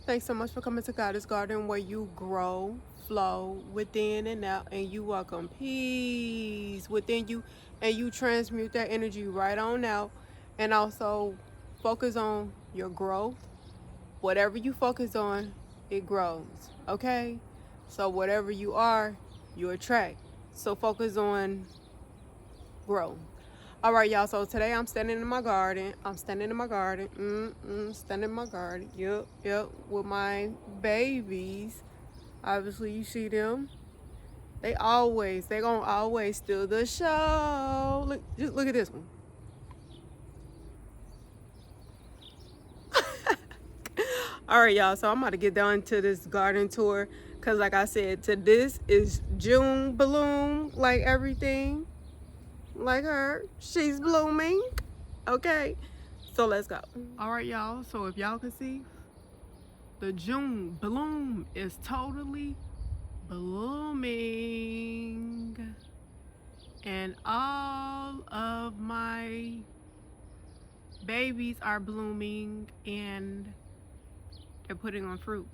Thanks so much for coming to Goddess Garden, where you grow, flow within and out, and you welcome peace within you, and you transmute that energy right on out. And also focus on your growth. Whatever you focus on, it grows. Okay? So, whatever you are, you attract. So, focus on grow. All right, y'all. So today I'm standing in my garden. Standing in my garden. Yep. With my babies. Obviously, you see them. They gonna always steal the show. Just look at this one. All right, y'all. So I'm about to get down to this garden tour. Cause like I said, to this is June bloom, like everything. Like her. She's blooming. Okay. So let's go. All right, y'all. So if y'all can see, the June bloom is totally blooming. And all of my babies are blooming and they're putting on fruit.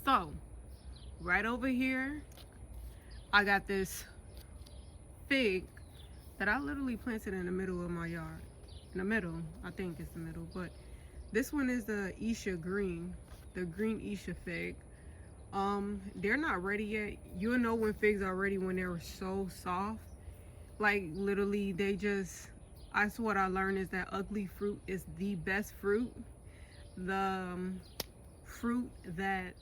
So, right over here, I got this fig that I literally planted in the middle of my yard. In the middle, I think it's the middle, but this one is the Isha green, the green Isha fig. They're not ready yet. You'll know when figs are ready when they're so soft. Like literally, that's what I learned is that ugly fruit is the best fruit. The fruit that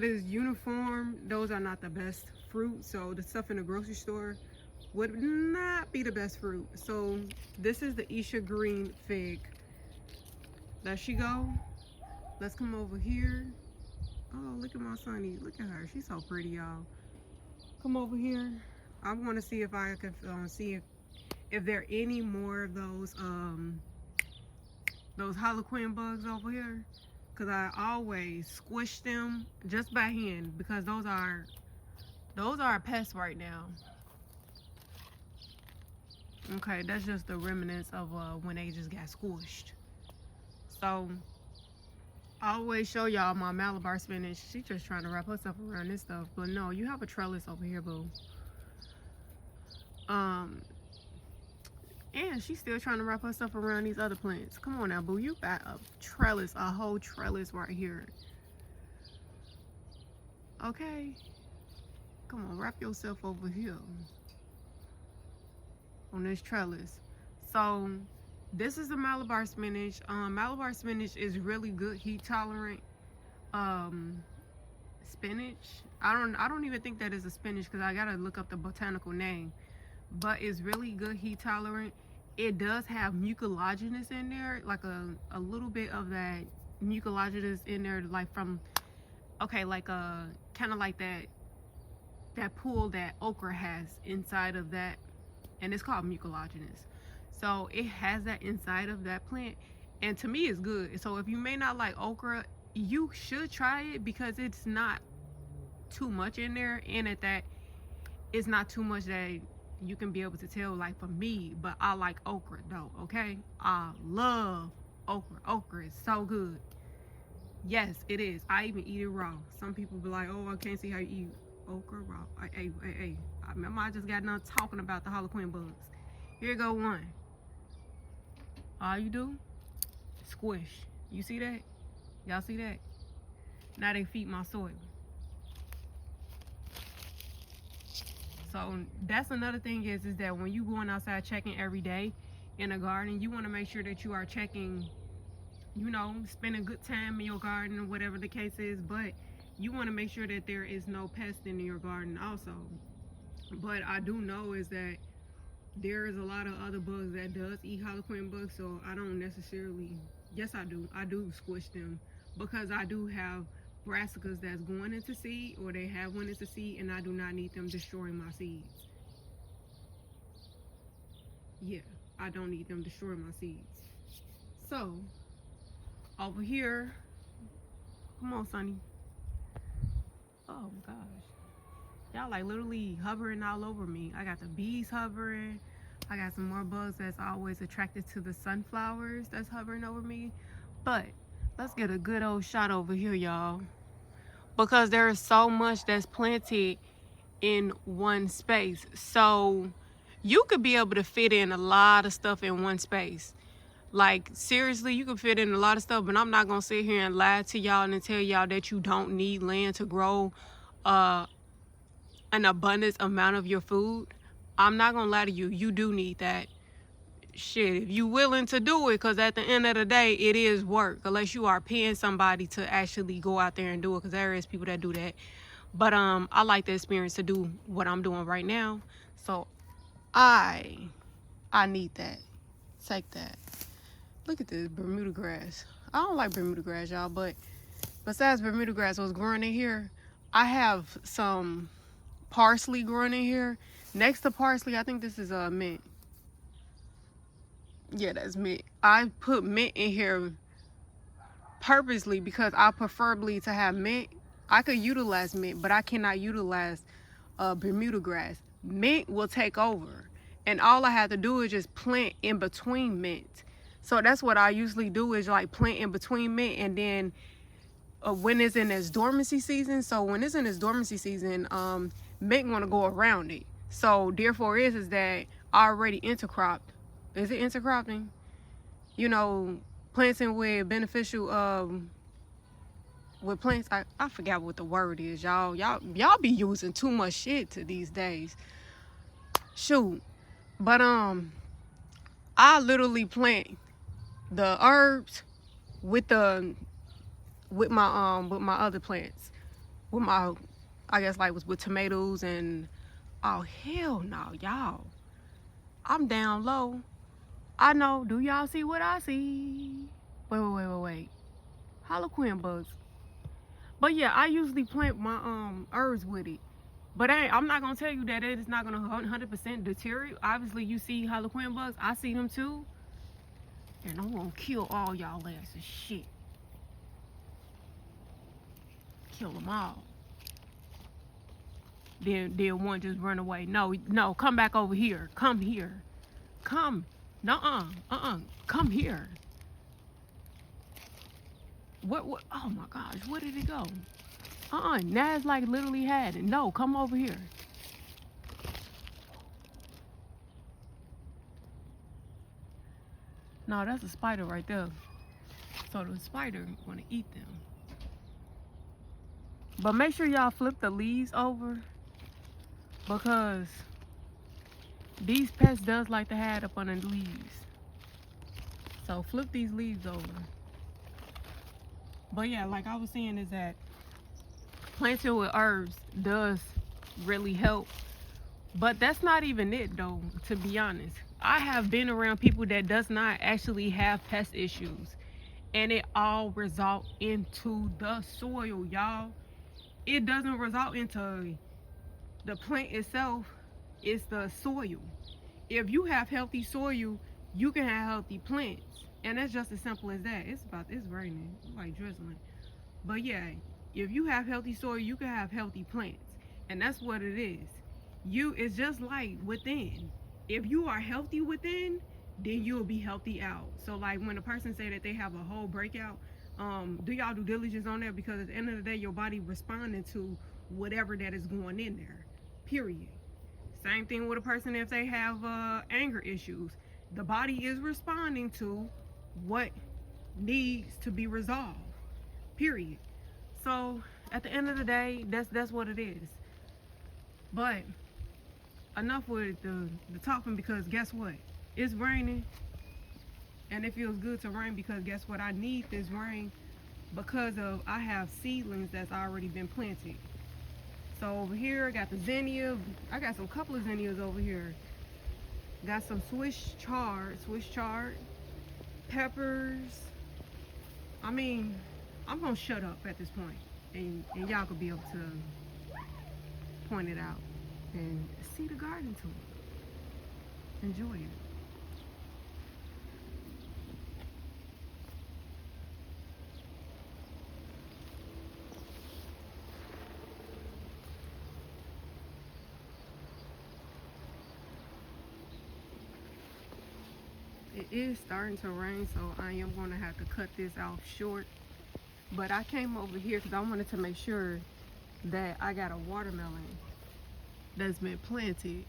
is uniform, those are not the best fruit. So the stuff in the grocery store would not be the best fruit. So this is the Isha green fig. There she go. Let's come over here. Oh, look at my Sunny. Look at her. She's so pretty, y'all. Come over here. I want to see if I can see if there are any more of those Harlequin bugs over here. Cause I always squish them just by hand because those are pests right now. Okay, that's just the remnants of when they just got squished. So I always show y'all my Malabar spinach. She just trying to wrap herself around this stuff. But no, you have a trellis over here, boo. And she's still trying to wrap herself around these other plants. Come on now, boo. You got a trellis, a whole trellis right here. Okay. Come on, wrap yourself over here on this trellis. So this is the Malabar spinach. Malabar spinach is really good heat tolerant spinach. I don't even think that is a spinach because I gotta look up the botanical name. But it's really good heat tolerant. It does have mucilaginous in there, like a little bit of that mucilaginous in there, like from like a kind of like that pool that okra has inside of that, and it's called mucilaginous. So it has that inside of that plant, and to me it's good. So if you may not like okra, you should try it because it's not too much in there, and at that it's not too much that you can be able to tell, like for me. But I like okra though. Okay, I love okra is so good. Yes, it is. I even eat it raw. Some people be like, oh, I can't see how you eat okra raw. Hey, I remember I just got done talking about the Harlequin bugs. Here go one. All you do, squish. You see that? Y'all see that? Now they feed my soil. So that's another thing is that when you going outside checking every day in a garden, you want to make sure that you are checking, spending good time in your garden or whatever the case is. But you want to make sure that there is no pest in your garden also. But I do know is that there is a lot of other bugs that does eat Harlequin bugs. So I don't necessarily, yes I do squish them because I do have brassicas that's going into seed, or they have went into seed, and I do not need them destroying my seeds. Yeah, I don't need them destroying my seeds. So over here, come on Sonny. Oh gosh, y'all like literally hovering all over me. I got the bees hovering. I got some more bugs that's always attracted to the sunflowers that's hovering over me. But Let's get a good old shot over here, y'all. Because there is so much that's planted in one space. So you could be able to fit in a lot of stuff in one space. Like, seriously, you can fit in a lot of stuff, but I'm not going to sit here and lie to y'all and tell y'all that you don't need land to grow an abundance amount of your food. I'm not going to lie to you. You do need that. Shit, if you willing to do it, because at the end of the day, it is work. Unless you are paying somebody to actually go out there and do it, because there is people that do that. But I like the experience to do what I'm doing right now. So I need that. Take that. Look at this Bermuda grass. I don't like Bermuda grass, y'all, but besides Bermuda grass was growing in here, I have some parsley growing in here. Next to parsley, I think this is mint. Yeah, that's mint. I put mint in here purposely because I preferably to have mint. I could utilize mint, but I cannot utilize Bermuda grass. Mint will take over, and all I have to do is just plant in between mint. So that's what I usually do, is like plant in between mint, and then when it's in its dormancy season. So when it's in its dormancy season, mint want to go around it. So therefore is that I already intercropped. Is it intercropping? You know, planting with beneficial with plants. I forgot what the word is, y'all be using too much shit to these days. Shoot. But I literally plant the herbs with my other plants, with my, I guess, like with tomatoes. And oh hell no, y'all, I'm down low. I know. Do y'all see what I see? Wait. Harlequin bugs. But yeah, I usually plant my herbs with it. But I'm not gonna tell you that it is not gonna 100% deter you. Obviously, you see Harlequin bugs. I see them too, and I'm gonna kill all y'all asses. Shit, kill them all. Then one just run away. No, come back over here. Come here. Come. Come here. What? Oh my gosh, where did it go? Naz like literally had it. No, come over here. No, that's a spider right there. So the spider want to eat them. But make sure y'all flip the leaves over, because these pests does like to hide up under the leaves. So flip these leaves over. But yeah, like I was saying, is that planting with herbs does really help. But that's not even it though, to be honest. I have been around people that does not actually have pest issues, and it all result into the soil, y'all. It doesn't result into the plant itself. It's the soil. If you have healthy soil, you can have healthy plants. And that's just as simple as that. It's raining, like drizzling. But yeah, if you have healthy soil, you can have healthy plants. And that's what it is. It's just like within. If you are healthy within, then you'll be healthy out. So like when a person say that they have a whole breakout, do y'all due diligence on that, because at the end of the day, your body responding to whatever that is going in there, period. Same thing with a person if they have anger issues. The body is responding to what needs to be resolved, period. So at the end of the day, that's what it is. But enough with the talking, because guess what? It's raining, and it feels good to rain, because guess what? I need this rain because I have seedlings that's already been planted. So over here, I got the zinnia. I got some couple of zinnias over here. Got some Swiss chard, peppers. I mean, I'm gonna shut up at this point, and y'all could be able to point it out and see the garden to it. Enjoy it. It is starting to rain, so I am going to have to cut this off short. But I came over here because I wanted to make sure that I got a watermelon that's been planted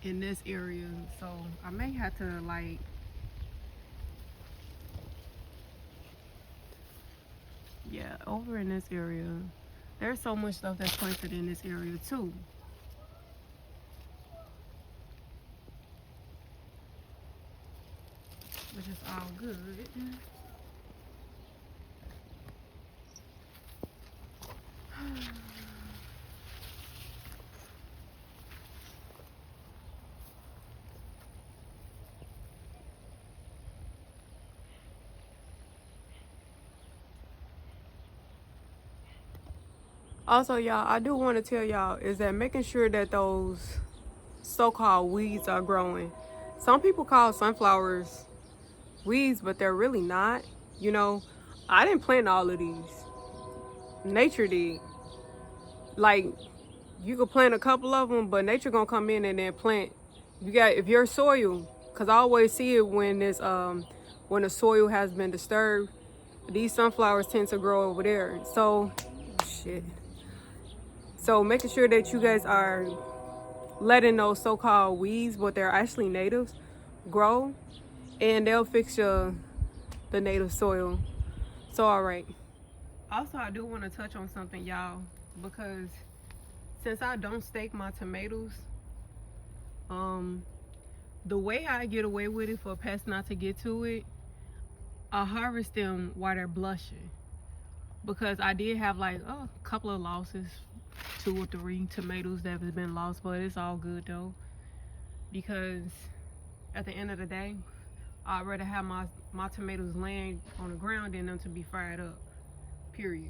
in this area. So I may have to like, yeah, over in this area. There's so much stuff that's planted in this area too. Which is all good. Also, y'all, I do want to tell y'all is that making sure that those so-called weeds are growing. Some people call sunflowers weeds, but they're really not. You know, I didn't plant all of these. Nature did. Like, you could plant a couple of them, but nature gonna come in and then plant. You got, if your soil, cause I always see it when it's when the soil has been disturbed, these sunflowers tend to grow over there. So, shit. So making sure that you guys are letting those so-called weeds, but they're actually natives, grow, and they'll fix the native soil. So, all right. Also, I do want to touch on something, y'all, because since I don't stake my tomatoes, the way I get away with it for pests not to get to it, I harvest them while they're blushing. Because I did have like a couple of losses, 2 or 3 tomatoes that have been lost, but it's all good though. Because at the end of the day, I'd rather have my tomatoes laying on the ground than them to be fried up. Period.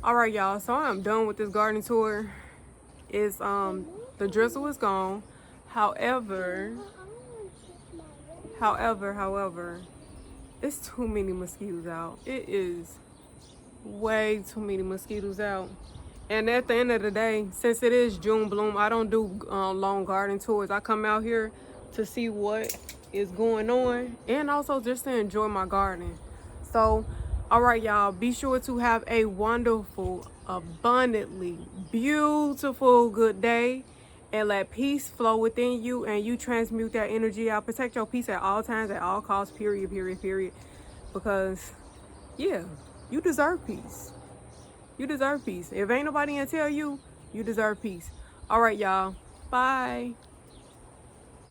All right, y'all. So I'm done with this garden tour. It's the drizzle is gone. However, it's too many mosquitoes out. It is way too many mosquitoes out. And at the end of the day, since it is June bloom, I don't do long garden tours. I come out here to see what is going on and also just to enjoy my garden. So, all right, y'all, be sure to have a wonderful, abundantly beautiful good day, and let peace flow within you, and you transmute that energy out. Protect your peace at all times, at all costs, period, because yeah, you deserve peace. You deserve peace. If ain't nobody gonna tell you, you deserve peace. All right, y'all, bye.